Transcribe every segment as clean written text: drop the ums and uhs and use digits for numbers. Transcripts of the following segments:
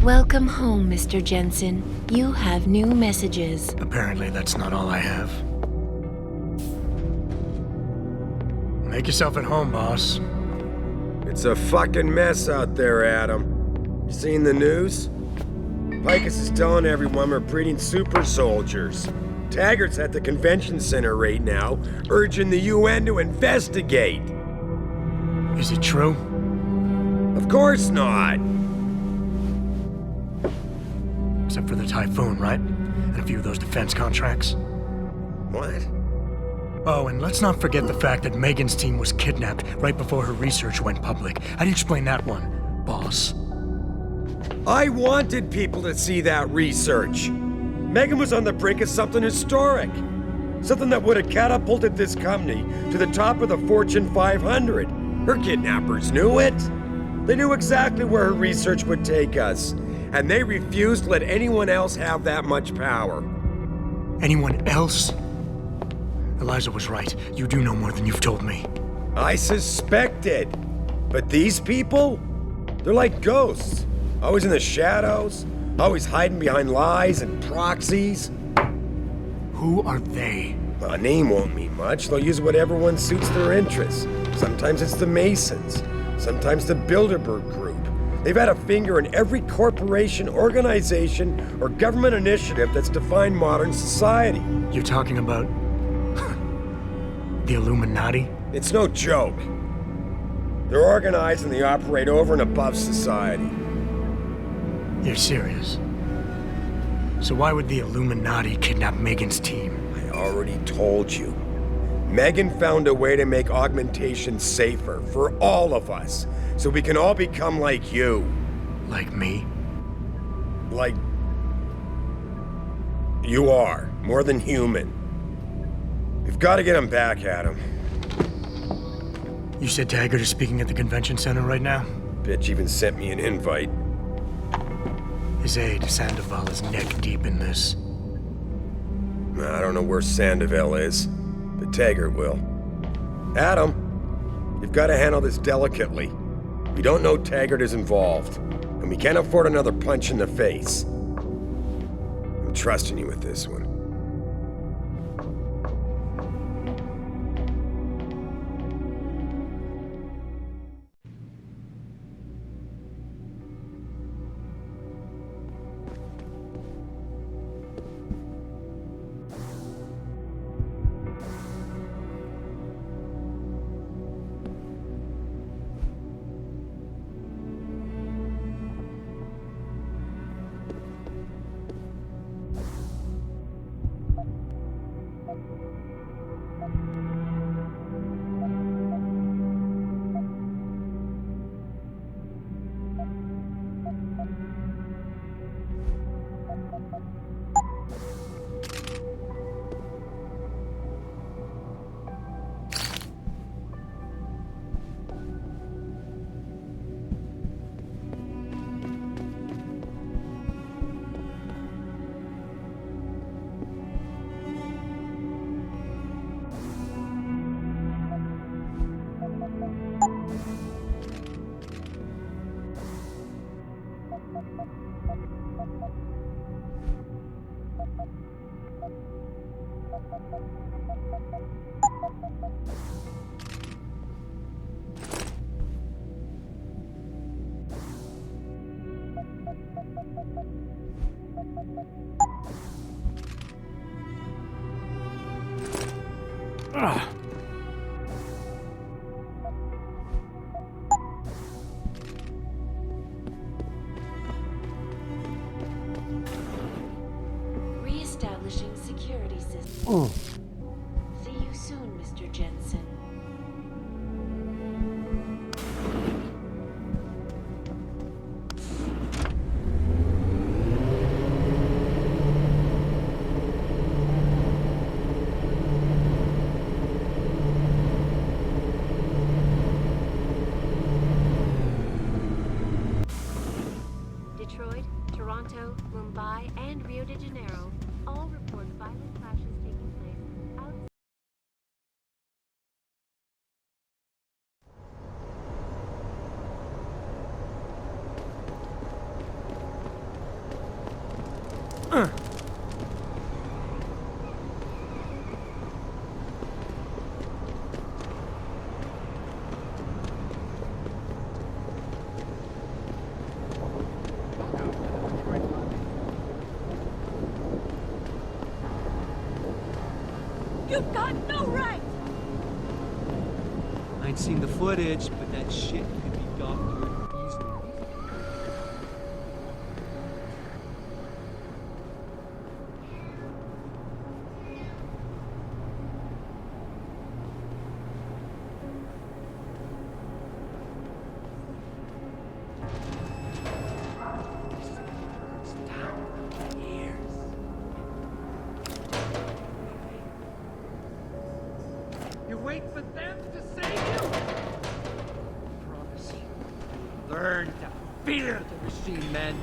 Welcome home, Mr. Jensen. You have new messages. Apparently that's not all I have. Make yourself at home, boss. It's a fucking mess out there, Adam. You seen the news? Picus is telling everyone we're breeding super soldiers. Taggart's at the convention center right now, urging the UN to investigate. Is it true? Of course not. Except for the Typhoon, right? And a few of those defense contracts. What? Oh, and let's not forget the fact that Megan's team was kidnapped right before her research went public. How do you explain that one, boss? I wanted people to see that research. Megan was on the brink of something historic. Something that would have catapulted this company to the top of the Fortune 500. Her kidnappers knew it. They knew exactly where her research would take us. And they refused to let anyone else have that much power. Anyone else? Eliza was right. You do know more than you've told me. I suspected. But these people? They're like ghosts. Always in the shadows. Always hiding behind lies and proxies. Who are they? Well, a name won't mean much. They'll use whatever one suits their interests. Sometimes it's the Masons. Sometimes the Bilderberg Group. They've had a finger in every corporation, organization, or government initiative that's defined modern society. You're talking about... the Illuminati? It's no joke. They're organized and they operate over and above society. You're serious? So why would the Illuminati kidnap Megan's team? I already told you. Megan found a way to make augmentation safer for all of us, so we can all become like you. Like me? Like... you are. More than human. We've got to get him back, Adam. You said Taggart is speaking at the convention center right now? Bitch even sent me an invite. His aide, Sandoval, is neck deep in this. I don't know where Sandoval is, but Taggart will. Adam, you've got to handle this delicately. We don't know Taggart is involved, and we can't afford another punch in the face. I'm trusting you with this one. Ugh. Reestablishing security system. See you soon, Mr. Jensen. Detroit, Toronto, Mumbai, and Rio de Janeiro all report violent clashes taking place outside. You've got no right! I ain't seen the footage, but that shit could be doctored easily. You wait for them to save you? I promise you, learn to fear the machine men.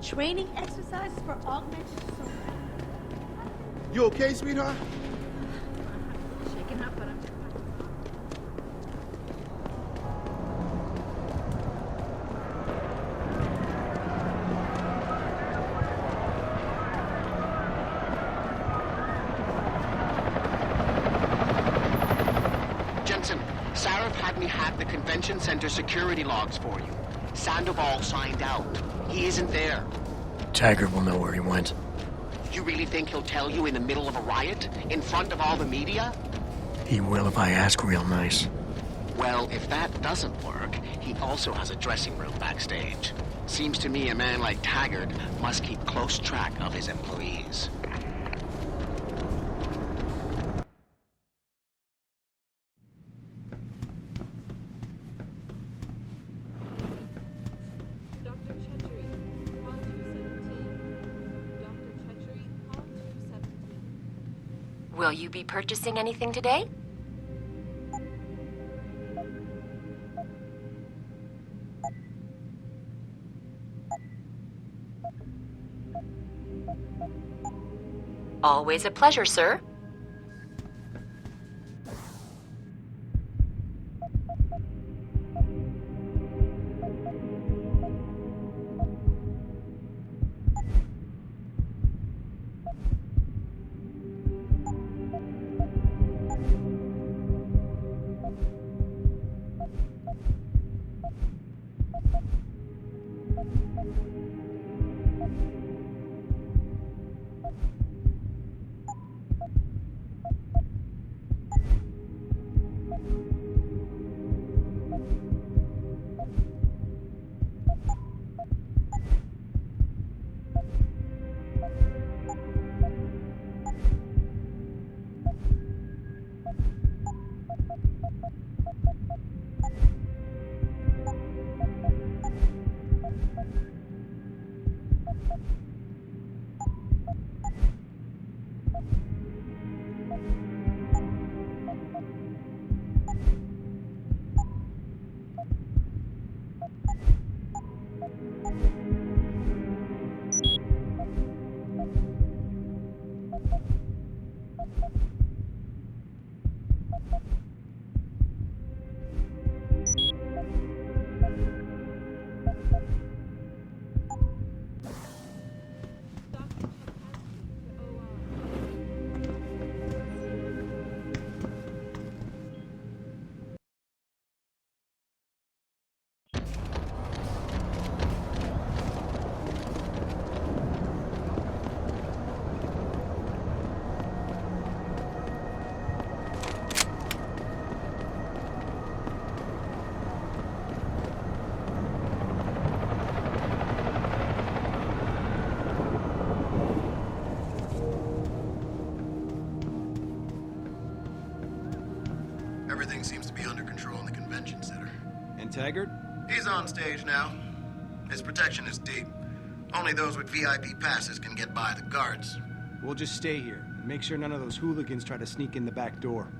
Training exercises for augmented soul. You okay, sweetheart? Shaking up, but I'm Jensen, Sarif had me hack the convention center security logs for you. Sandoval signed out. He isn't there. Taggart will know where he went. You really think he'll tell you in the middle of a riot? In front of all the media? He will if I ask real nice. Well, if that doesn't work, he also has a dressing room backstage. Seems to me a man like Taggart must keep close track of his employees. Dr. Chetchery, call 217. Dr. Chetchery, call 217. Will you be purchasing anything today? Always a pleasure, sir. Everything seems to be under control in the convention center. And Taggart? He's on stage now. His protection is deep. Only those with VIP passes can get by the guards. We'll just stay here and make sure none of those hooligans try to sneak in the back door.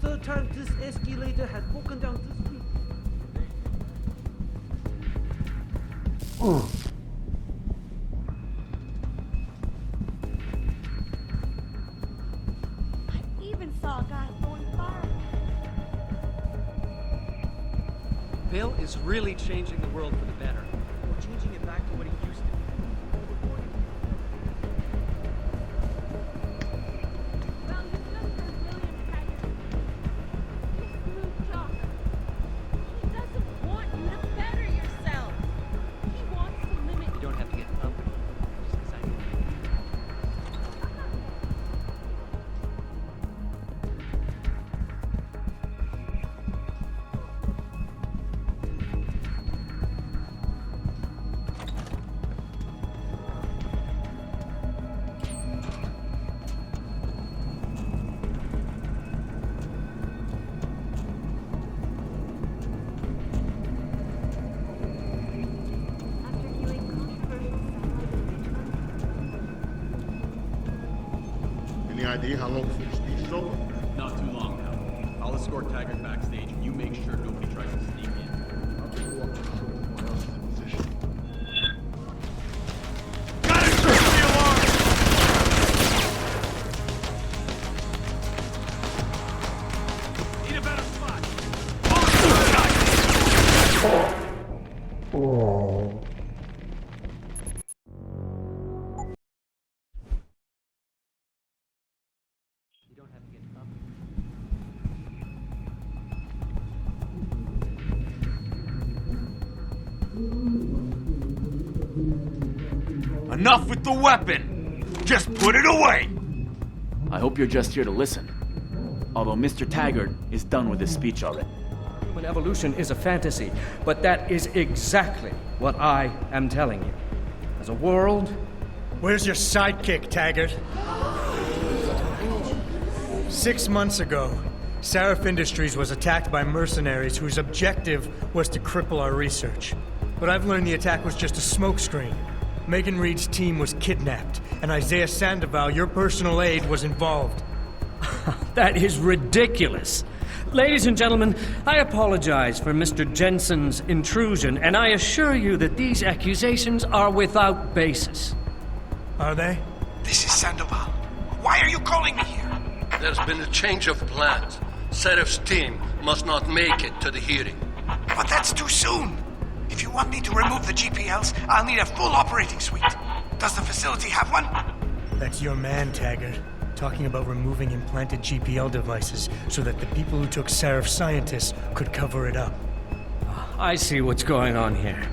Third time this escalator had broken down this week. I even saw a guy throwing fire. Bill is really changing the world for the better. We're changing it back to what it used to be. Any idea how long before the speech is over? Not too long now. I'll escort Taggart backstage, and you make sure nobody tries to sneak in. I'll follow up to show everyone else is in position. Enough with the weapon! Just put it away! I hope you're just here to listen. Although Mr. Taggart is done with his speech already. Human evolution is a fantasy, but that is exactly what I am telling you. As a world... Where's your sidekick, Taggart? 6 months ago, Seraph Industries was attacked by mercenaries whose objective was to cripple our research. But I've learned the attack was just a smokescreen. Megan Reed's team was kidnapped, and Isaiah Sandoval, your personal aide, was involved. That is ridiculous. Ladies and gentlemen, I apologize for Mr. Jensen's intrusion, and I assure you that these accusations are without basis. Are they? This is Sandoval. Why are you calling me here? There's been a change of plans. Seraph's team must not make it to the hearing. But that's too soon. If you want me to remove the GPLs, I'll need a full operating suite. Does the facility have one? That's your man, Taggart. Talking about removing implanted GPL devices so that the people who took Seraph scientists could cover it up. I see what's going on here.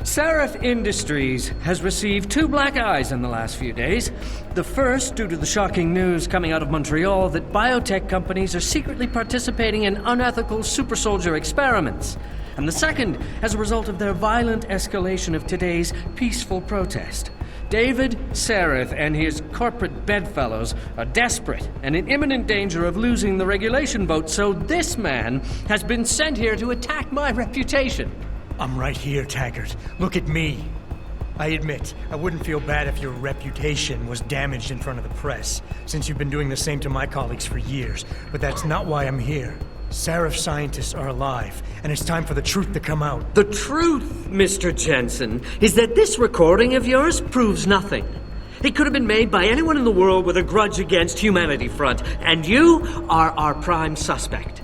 Seraph Industries has received 2 black eyes in the last few days. The first, due to the shocking news coming out of Montreal that biotech companies are secretly participating in unethical super soldier experiments. And the second, as a result of their violent escalation of today's peaceful protest. David Seraph and his corporate bedfellows are desperate and in imminent danger of losing the regulation vote, so this man has been sent here to attack my reputation. I'm right here, Taggart. Look at me. I admit, I wouldn't feel bad if your reputation was damaged in front of the press, since you've been doing the same to my colleagues for years. But that's not why I'm here. Seraph scientists are alive, and it's time for the truth to come out. The truth, Mr. Jensen, is that this recording of yours proves nothing. It could have been made by anyone in the world with a grudge against Humanity Front, and you are our prime suspect.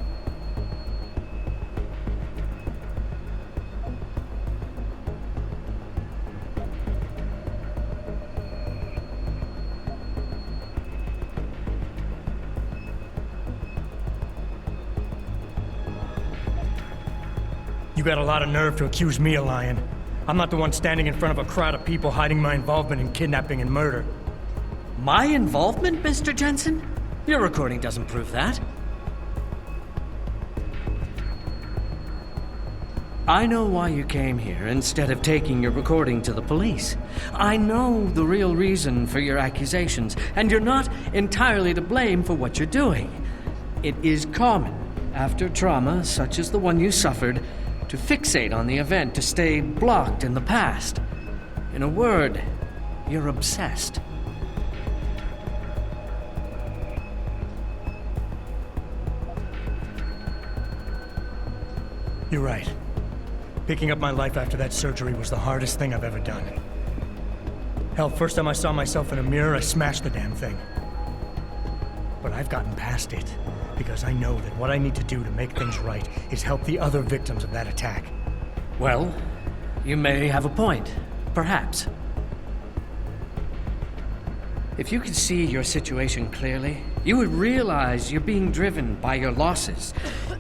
You got a lot of nerve to accuse me of lying. I'm not the one standing in front of a crowd of people hiding my involvement in kidnapping and murder. My involvement, Mr. Jensen? Your recording doesn't prove that. I know why you came here instead of taking your recording to the police. I know the real reason for your accusations, and you're not entirely to blame for what you're doing. It is common, after trauma such as the one you suffered, to fixate on the event, to stay blocked in the past. In a word, you're obsessed. You're right. Picking up my life after that surgery was the hardest thing I've ever done. Hell, first time I saw myself in a mirror, I smashed the damn thing. But I've gotten past it, because I know that what I need to do to make things right is help the other victims of that attack. Well, you may have a point. Perhaps. If you could see your situation clearly, you would realize you're being driven by your losses.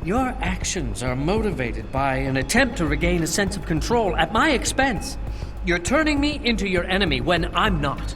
Your actions are motivated by an attempt to regain a sense of control at my expense. You're turning me into your enemy when I'm not.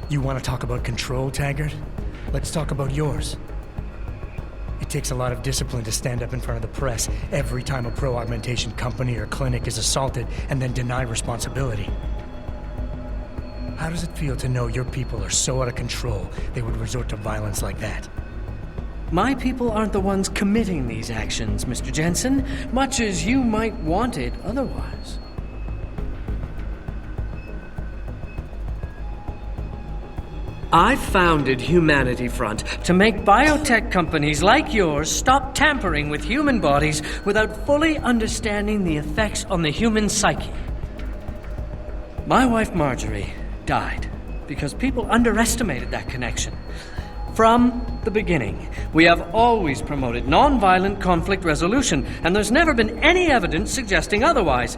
You want to talk about control, Taggart? Let's talk about yours. It takes a lot of discipline to stand up in front of the press every time a pro-augmentation company or clinic is assaulted and then deny responsibility. How does it feel to know your people are so out of control they would resort to violence like that? My people aren't the ones committing these actions, Mr. Jensen, much as you might want it otherwise. I founded Humanity Front to make biotech companies like yours stop tampering with human bodies without fully understanding the effects on the human psyche. My wife Marjorie died because people underestimated that connection. From the beginning, we have always promoted nonviolent conflict resolution, and there's never been any evidence suggesting otherwise.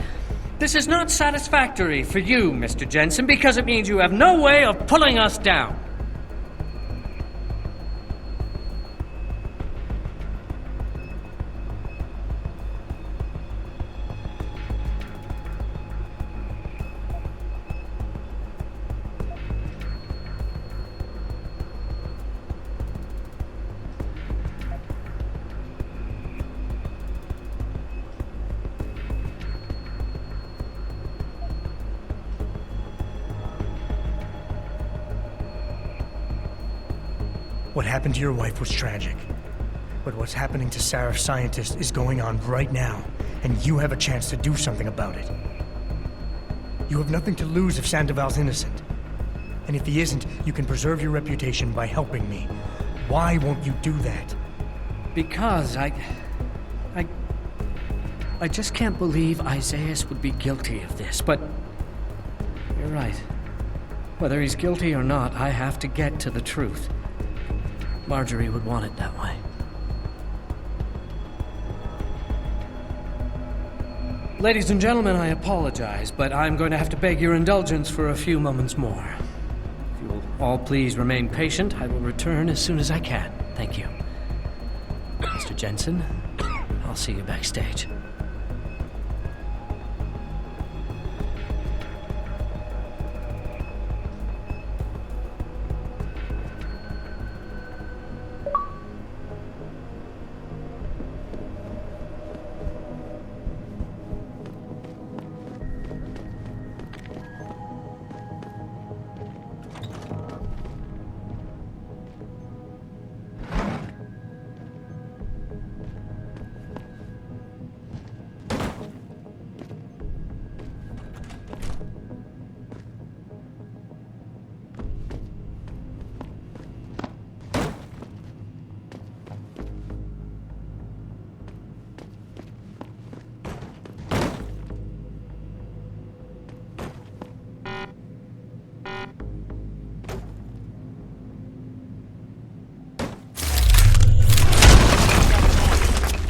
This is not satisfactory for you, Mr. Jensen, because it means you have no way of pulling us down. What happened to your wife was tragic. But what's happening to Sarif scientists is going on right now, and you have a chance to do something about it. You have nothing to lose if Sandoval's innocent. And if he isn't, you can preserve your reputation by helping me. Why won't you do that? Because I just can't believe Isaias would be guilty of this, but you're right. Whether he's guilty or not, I have to get to the truth. Marjorie would want it that way. Ladies and gentlemen, I apologize, but I'm going to have to beg your indulgence for a few moments more. If you will all please remain patient, I will return as soon as I can. Thank you. Mr. Jensen, I'll see you backstage.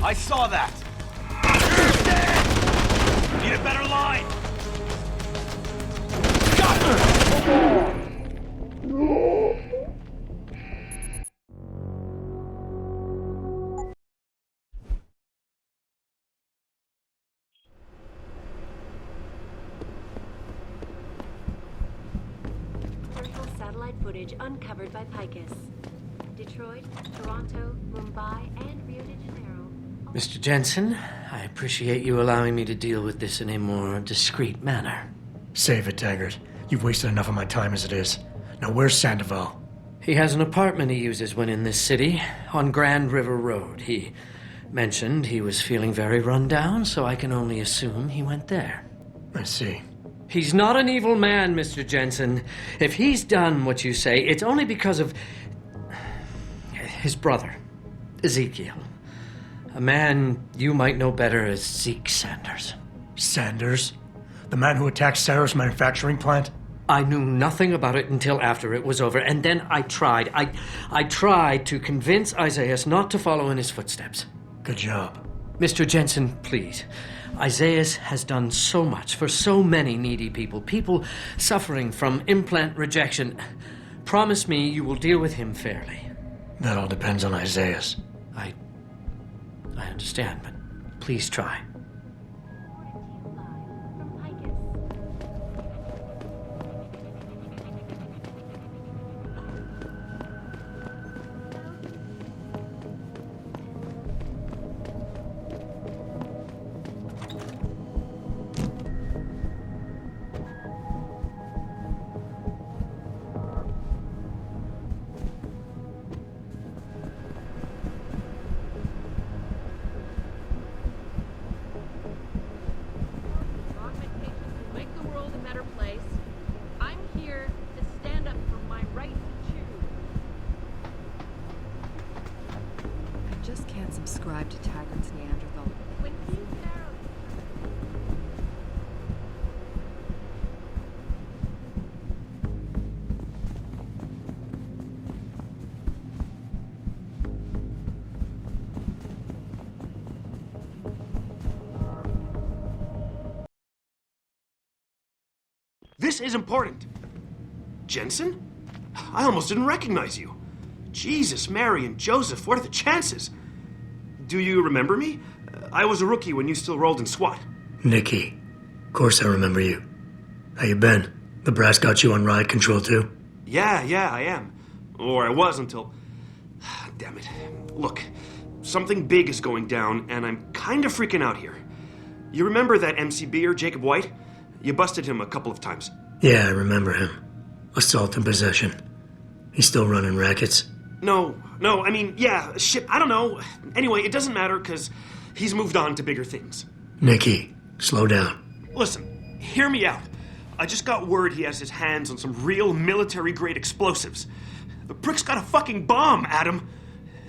I saw that! Need a better line! Critical satellite footage uncovered by Picus. Detroit, Toronto, Mumbai, and Rio de Janeiro. Mr. Jensen, I appreciate you allowing me to deal with this in a more discreet manner. Save it, Taggart. You've wasted enough of my time as it is. Now, where's Sandoval? He has an apartment he uses when in this city, on Grand River Road. He mentioned he was feeling very run down, so I can only assume he went there. I see. He's not an evil man, Mr. Jensen. If he's done what you say, it's only because of his brother, Ezekiel. A man you might know better as Zeke Sanders. Sanders? The man who attacked Sarah's manufacturing plant? I knew nothing about it until after it was over, and then I tried. I tried to convince Isaias not to follow in his footsteps. Good job. Mr. Jensen, please. Isaias has done so much for so many needy people. People suffering from implant rejection. Promise me you will deal with him fairly. That all depends on Isaias. I understand, but please try. This is important. Jensen? I almost didn't recognize you. Jesus, Mary, and Joseph, what are the chances? Do you remember me? I was a rookie when you still rolled in SWAT. Nikki. Of course I remember you. How you been? The brass got you on riot control too? Yeah, I am. Or I was until... Damn it. Look, something big is going down, and I'm kind of freaking out here. You remember that MCBer, Jacob White? You busted him a couple of times. Yeah, I remember him. Assault and possession. He's still running rackets? No, I mean, yeah, shit, I don't know. Anyway, it doesn't matter, because he's moved on to bigger things. Nikki, slow down. Listen, hear me out. I just got word he has his hands on some real military-grade explosives. The prick's got a fucking bomb, Adam.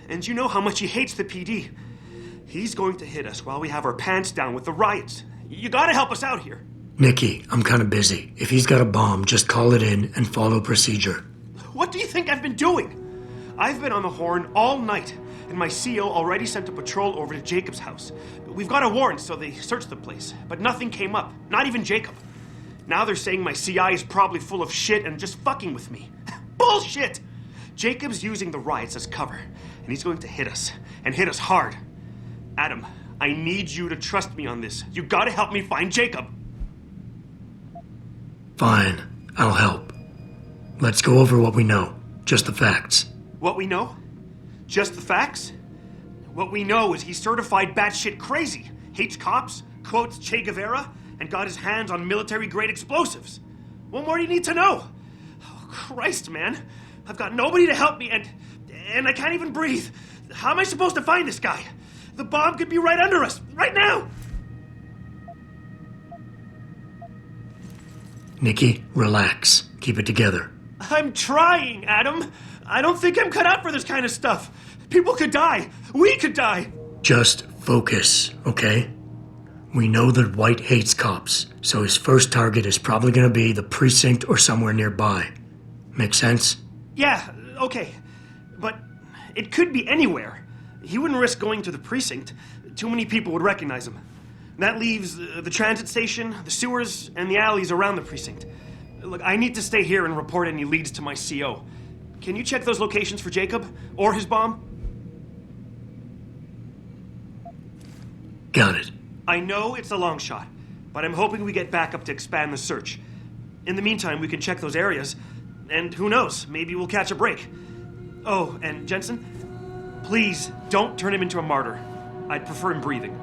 And you know how much he hates the PD. He's going to hit us while we have our pants down with the riots. You gotta help us out here. Nikki, I'm kinda busy. If he's got a bomb, just call it in and follow procedure. What do you think I've been doing? I've been on the horn all night, and my CO already sent a patrol over to Jacob's house. We've got a warrant, so they searched the place, but nothing came up, not even Jacob. Now they're saying my CI is probably full of shit and just fucking with me. Bullshit! Jacob's using the riots as cover, and he's going to hit us, and hit us hard. Adam, I need you to trust me on this. You gotta help me find Jacob. Fine, I'll help. Let's go over what we know. Just the facts. What we know? Just the facts? What we know is he's certified batshit crazy, hates cops, quotes Che Guevara, and got his hands on military-grade explosives. What more do you need to know? Oh, Christ, man. I've got nobody to help me, and I can't even breathe. How am I supposed to find this guy? The bomb could be right under us, right now! Nikki, relax. Keep it together. I'm trying, Adam. I don't think I'm cut out for this kind of stuff. People could die. We could die. Just focus, okay? We know that White hates cops, so his first target is probably gonna be the precinct or somewhere nearby. Make sense? Yeah, okay. But it could be anywhere. He wouldn't risk going to the precinct. Too many people would recognize him. That leaves the transit station, the sewers, and the alleys around the precinct. Look, I need to stay here and report any leads to my CO. Can you check those locations for Jacob? Or his bomb? Got it. I know it's a long shot, but I'm hoping we get backup to expand the search. In the meantime, we can check those areas, and who knows, maybe we'll catch a break. Oh, and Jensen, please don't turn him into a martyr. I'd prefer him breathing.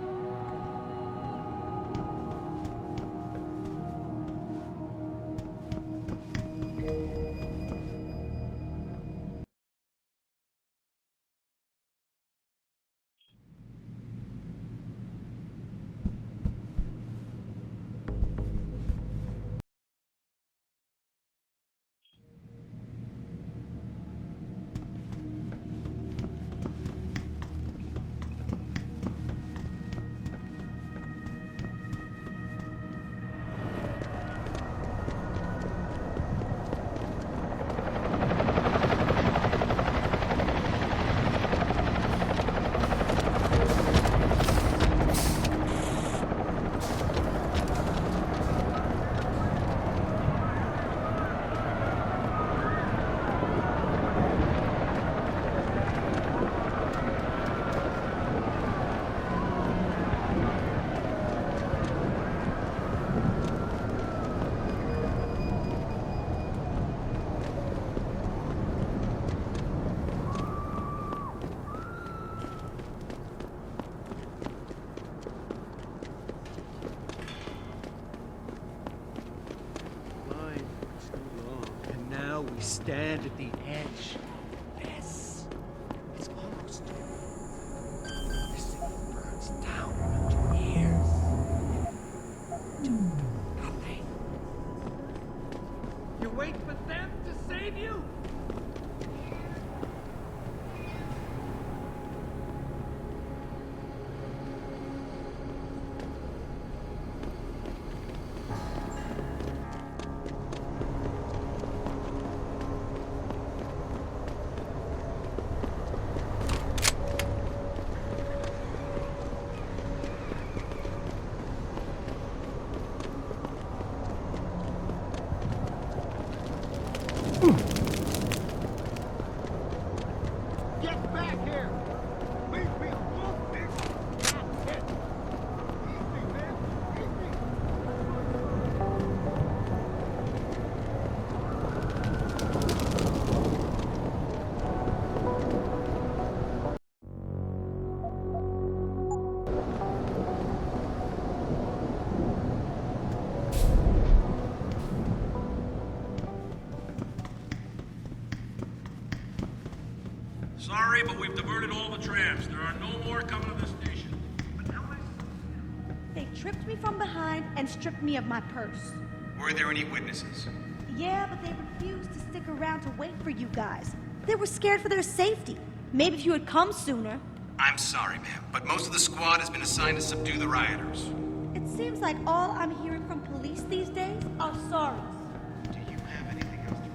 We stand at the edge. Yes. It's almost there. The city burns down around your ears. Do nothing. You wait for them to save you? but we've diverted all the trams. There are no more coming to the station. They tripped me from behind and stripped me of my purse. Were there any witnesses? Yeah, but they refused to stick around to wait for you guys. They were scared for their safety. Maybe if you had come sooner. I'm sorry, ma'am, but most of the squad has been assigned to subdue the rioters. It seems like all I'm hearing from police these days are sorries. Do you have anything else to...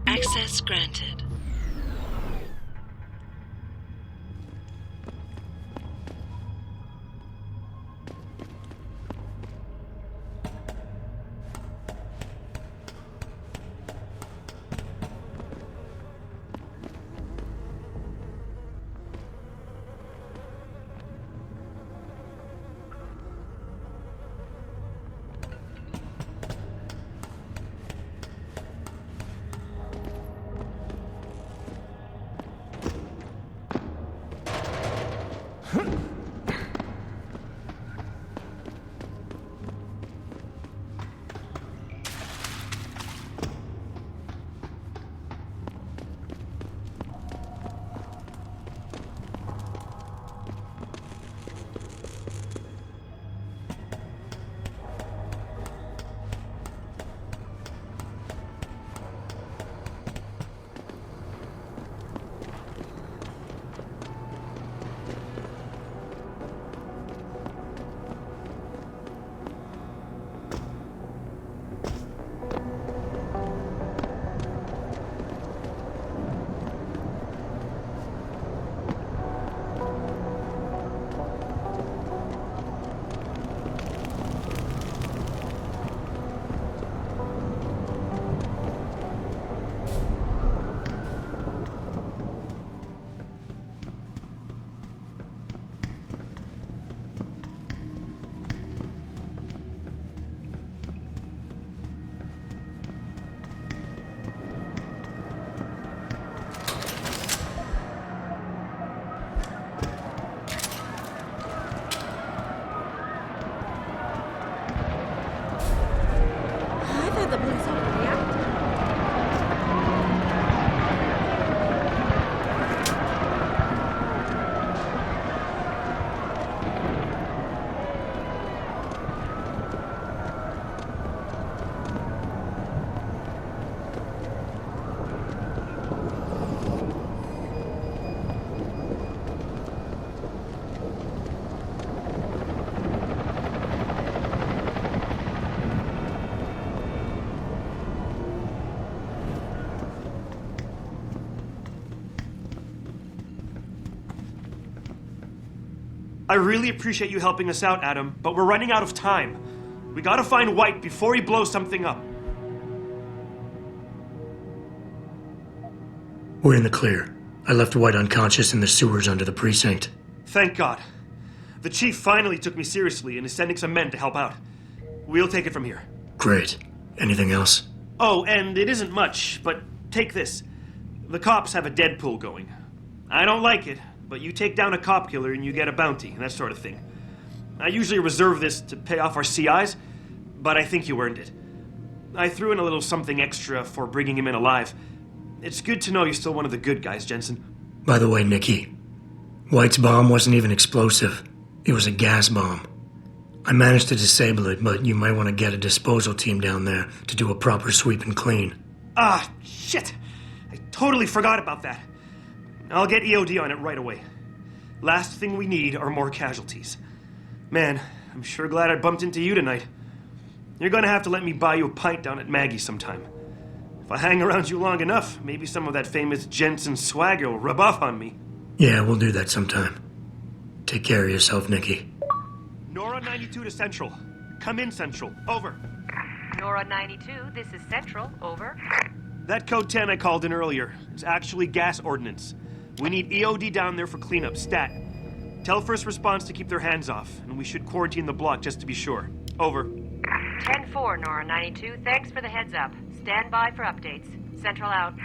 Access granted. I really appreciate you helping us out, Adam, but we're running out of time. We gotta find White before he blows something up. We're in the clear. I left White unconscious in the sewers under the precinct. Thank God. The chief finally took me seriously and is sending some men to help out. We'll take it from here. Great. Anything else? Oh, and it isn't much, but take this. The cops have a Deadpool going. I don't like it, but you take down a cop killer and you get a bounty, that sort of thing. I usually reserve this to pay off our CIs, but I think you earned it. I threw in a little something extra for bringing him in alive. It's good to know you're still one of the good guys, Jensen. By the way, Nikki, White's bomb wasn't even explosive. It was a gas bomb. I managed to disable it, but you might want to get a disposal team down there to do a proper sweep and clean. Ah, shit! I totally forgot about that. I'll get EOD on it right away. Last thing we need are more casualties. Man, I'm sure glad I bumped into you tonight. You're gonna have to let me buy you a pint down at Maggie's sometime. If I hang around you long enough, maybe some of that famous Jensen swagger will rub off on me. Yeah, we'll do that sometime. Take care of yourself, Nikki. Nora 92 to Central. Come in, Central. Over. Nora 92, this is Central. Over. That code 10 I called in earlier is actually gas ordnance. We need EOD down there for cleanup, stat. Tell first response to keep their hands off, and we should quarantine the block just to be sure. Over. 10-4, Nora 92. Thanks for the heads up. Stand by for updates. Central out.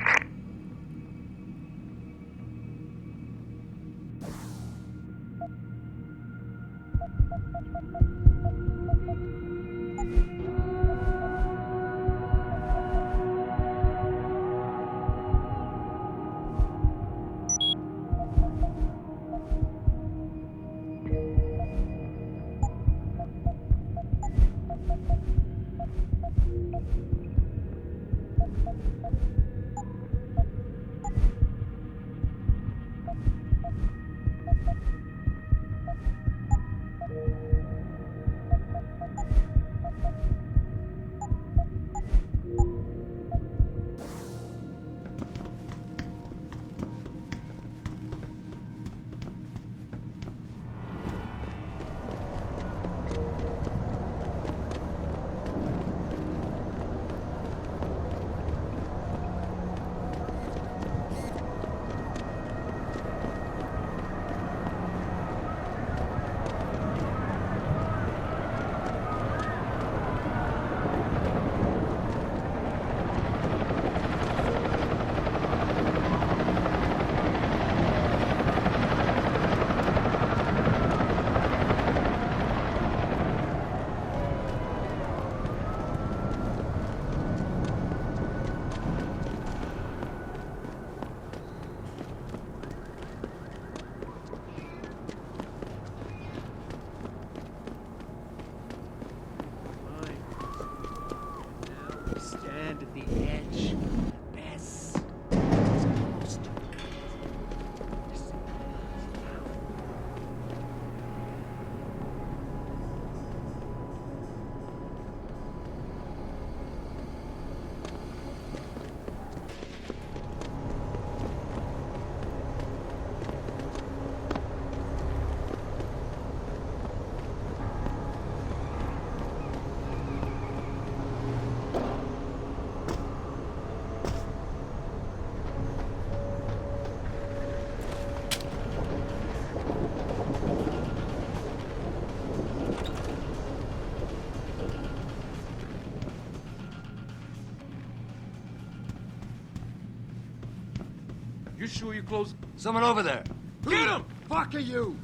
pretty sure you closed. Someone over there. Get him! Fuck are you?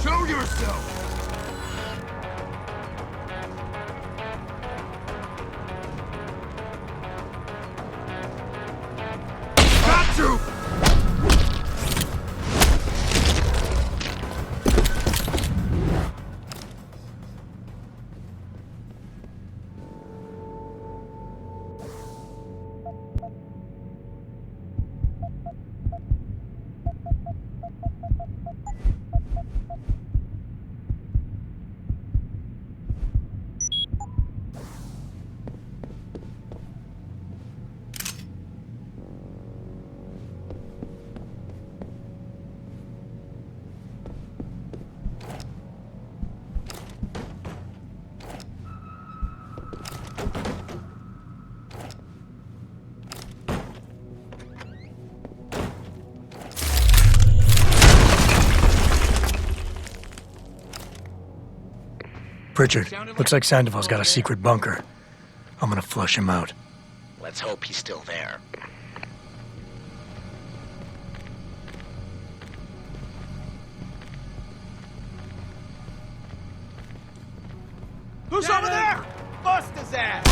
Show yourself! Got you! Pritchard, looks like Sandoval's got a secret bunker. I'm gonna flush him out. Let's hope he's still there. Who's over there? Bust his ass!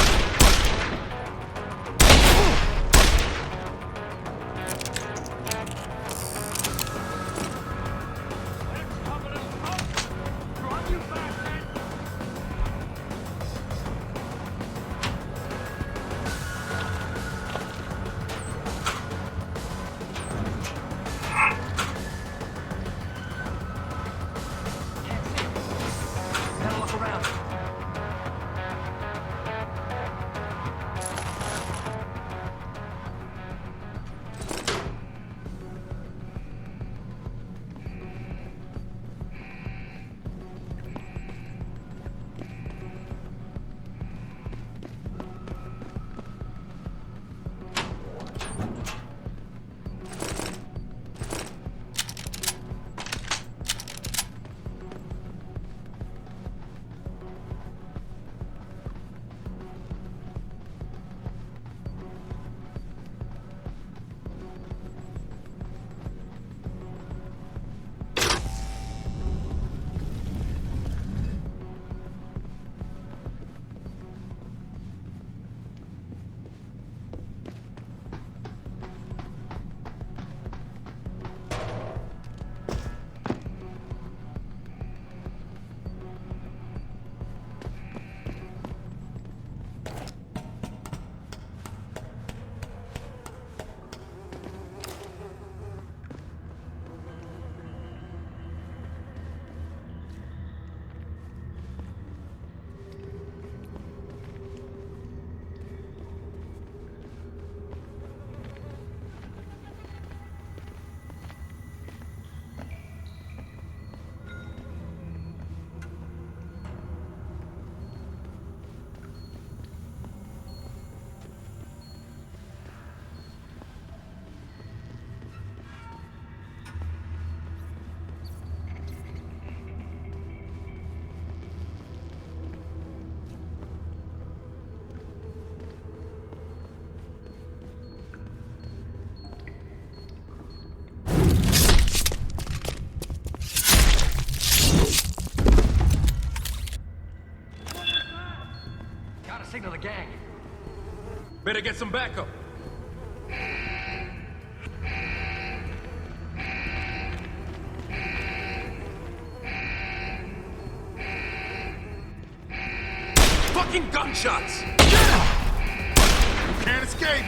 Signal the gang. Better get some backup. Fucking gunshots! You can't escape!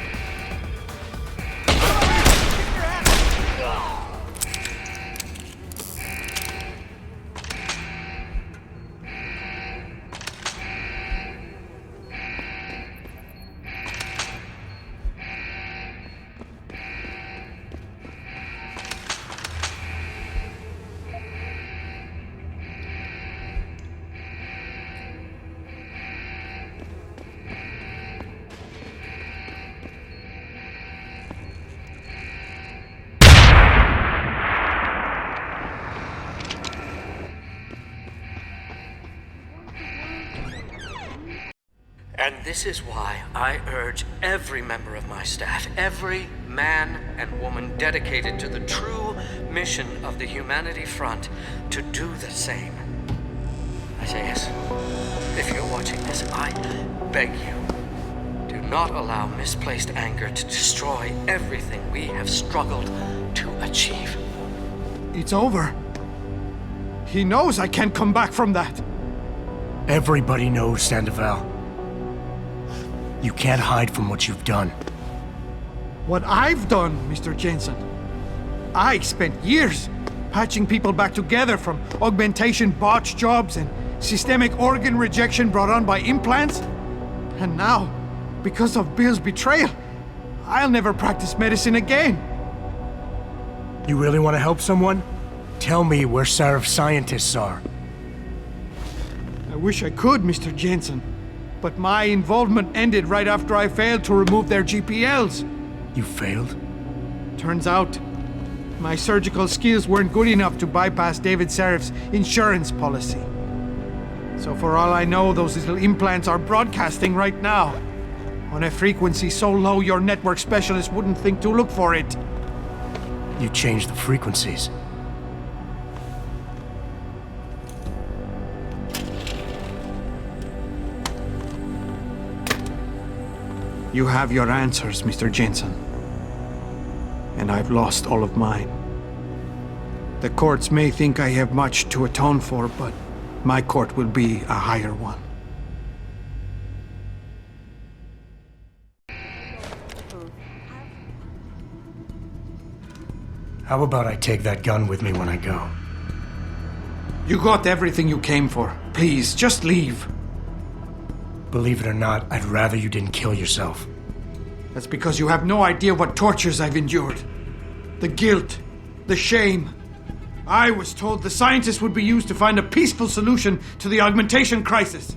And this is why I urge every member of my staff, every man and woman dedicated to the true mission of the Humanity Front, to do the same. Isaias, if you're watching this, I beg you, do not allow misplaced anger to destroy everything we have struggled to achieve. It's over. He knows I can't come back from that. Everybody knows, Sandoval. You can't hide from what you've done. What I've done, Mr. Jensen. I spent years patching people back together from augmentation botch jobs and systemic organ rejection brought on by implants. And now, because of Bill's betrayal, I'll never practice medicine again. You really want to help someone? Tell me where Sarif's scientists are. I wish I could, Mr. Jensen. But my involvement ended right after I failed to remove their GPLs. You failed? Turns out, my surgical skills weren't good enough to bypass David Sarif's insurance policy. So for all I know, those little implants are broadcasting right now, on a frequency so low your network specialist wouldn't think to look for it. You changed the frequencies. You have your answers, Mr. Jensen. And I've lost all of mine. The courts may think I have much to atone for, but my court will be a higher one. How about I take that gun with me when I go? You got everything you came for. Please, just leave. Believe it or not, I'd rather you didn't kill yourself. That's because you have no idea what tortures I've endured. The guilt, the shame. I was told the scientists would be used to find a peaceful solution to the augmentation crisis.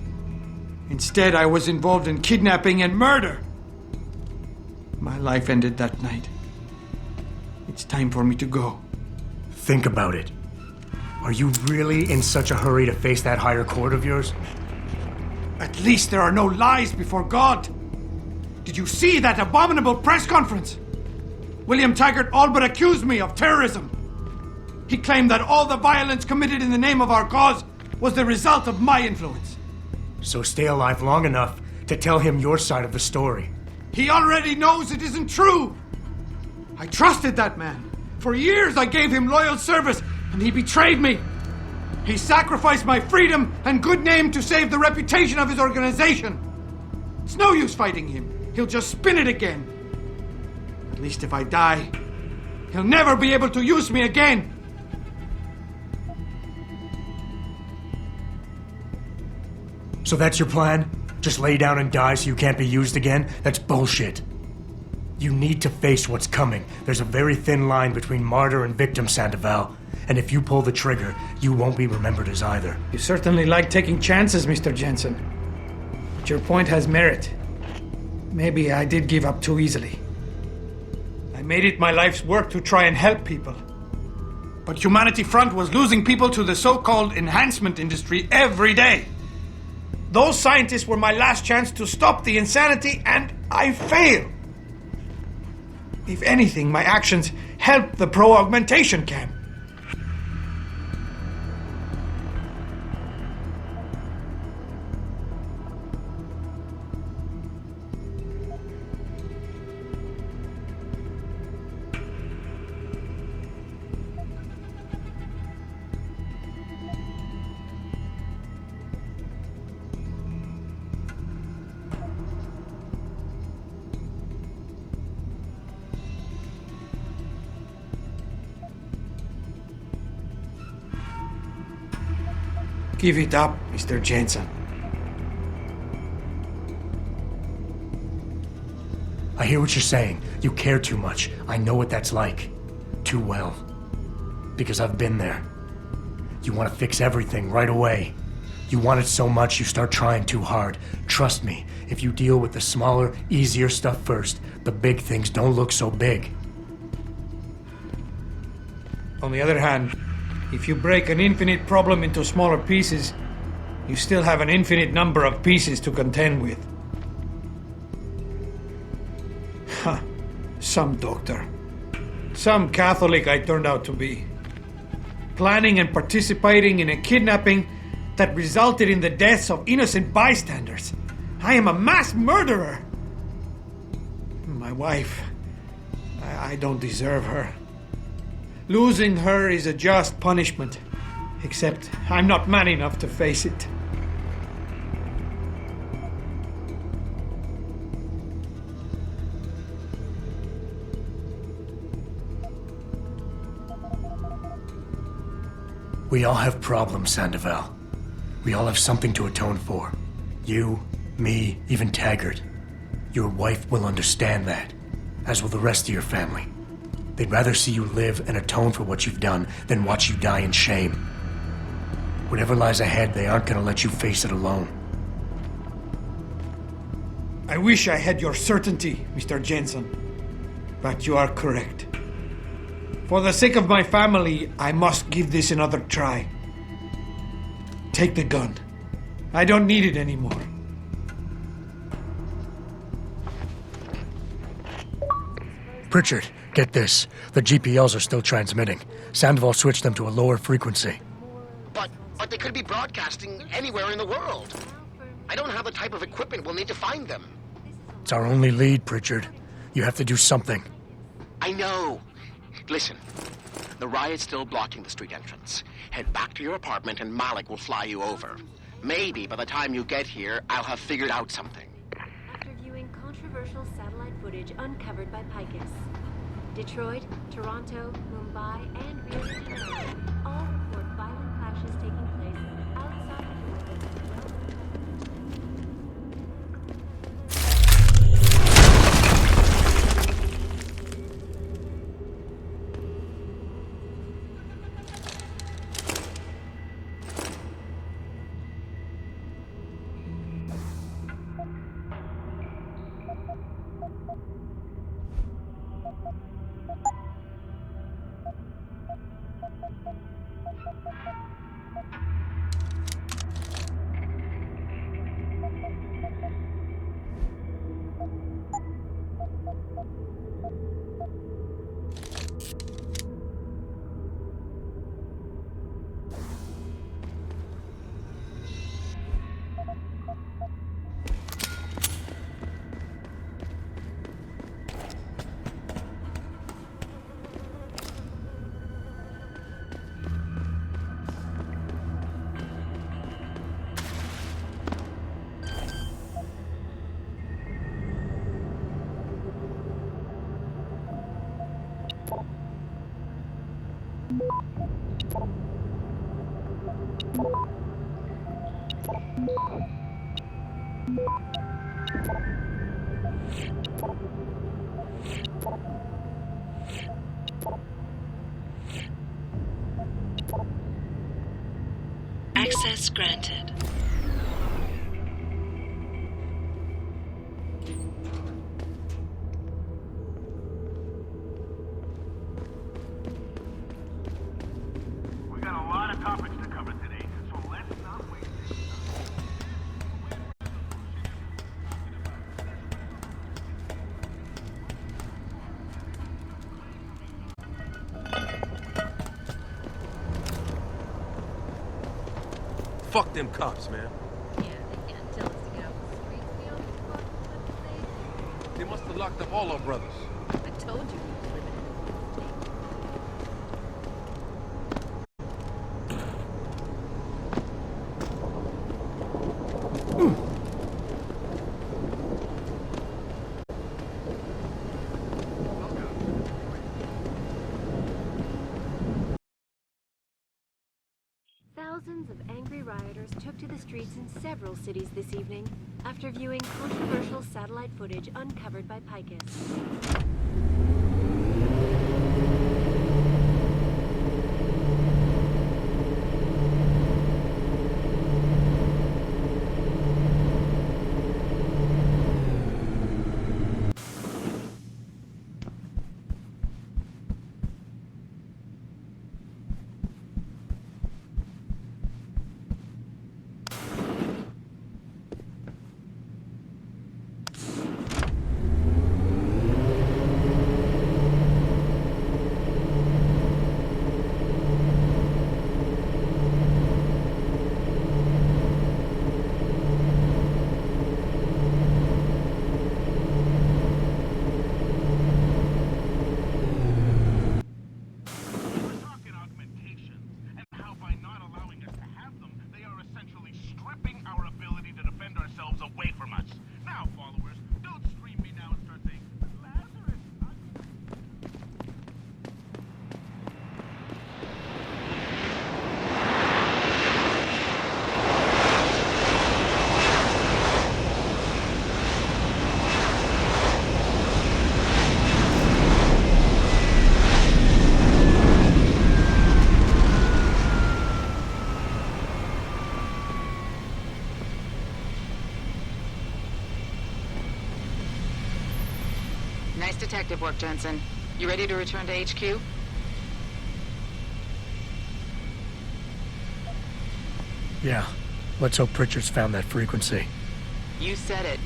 Instead, I was involved in kidnapping and murder. My life ended that night. It's time for me to go. Think about it. Are you really in such a hurry to face that higher court of yours? At least there are no lies before God. Did you see that abominable press conference? William Taggart all but accused me of terrorism. He claimed that all the violence committed in the name of our cause was the result of my influence. So stay alive long enough to tell him your side of the story. He already knows it isn't true. I trusted that man. For years I gave him loyal service, and he betrayed me. He sacrificed my freedom and good name to save the reputation of his organization. It's no use fighting him. He'll just spin it again. At least if I die, he'll never be able to use me again. So that's your plan? Just lay down and die so you can't be used again? That's bullshit. You need to face what's coming. There's a very thin line between martyr and victim, Sandoval. And if you pull the trigger, you won't be remembered as either. You certainly like taking chances, Mr. Jensen. But your point has merit. Maybe I did give up too easily. I made it my life's work to try and help people. But Humanity Front was losing people to the so-called enhancement industry every day. Those scientists were my last chance to stop the insanity, and I failed. If anything, my actions helped the pro-augmentation camp. Give it up, Mr. Jensen. I hear what you're saying. You care too much. I know what that's like. Too well. Because I've been there. You want to fix everything right away. You want it so much you start trying too hard. Trust me, if you deal with the smaller, easier stuff first, the big things don't look so big. On the other hand, if you break an infinite problem into smaller pieces, you still have an infinite number of pieces to contend with. Some doctor. Some Catholic I turned out to be. Planning and participating in a kidnapping that resulted in the deaths of innocent bystanders. I am a mass murderer! My wife, I don't deserve her. Losing her is a just punishment, except I'm not man enough to face it. We all have problems, Sandoval. We all have something to atone for. You, me, even Taggart. Your wife will understand that, as will the rest of your family. They'd rather see you live and atone for what you've done than watch you die in shame. Whatever lies ahead, they aren't gonna let you face it alone. I wish I had your certainty, Mr. Jensen. But you are correct. For the sake of my family, I must give this another try. Take the gun. I don't need it anymore. Pritchard, get this. The GPLs are still transmitting. Sandoval switched them to a lower frequency. But they could be broadcasting anywhere in the world. I don't have the type of equipment we'll need to find them. It's our only lead, Pritchard. You have to do something. I know. Listen, the riot's still blocking the street entrance. Head back to your apartment and Malik will fly you over. Maybe by the time you get here, I'll have figured out something. After viewing controversial satellite footage uncovered by Picus, Detroit, Toronto, Mumbai, and Rio de Janeiro all report violent clashes taking place outside the borders of the Access granted. We got a lot of topics to cover today, so let's not waste Fuck them cops, man. Yeah, they can't tell us to get out the streets beyond this spot. They must have locked up all our brothers. I told you we were living Thousands of angry rioters took to the streets in several cities this evening after viewing controversial satellite footage uncovered by Picus. detective work, Jensen. You ready to return to HQ? Yeah. Let's hope Pritchard's found that frequency. You said it.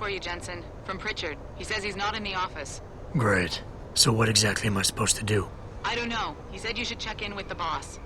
For you, Jensen. From Pritchard. He says he's not in the office. Great. So what exactly am I supposed to do? I don't know. He said you should check in with the boss.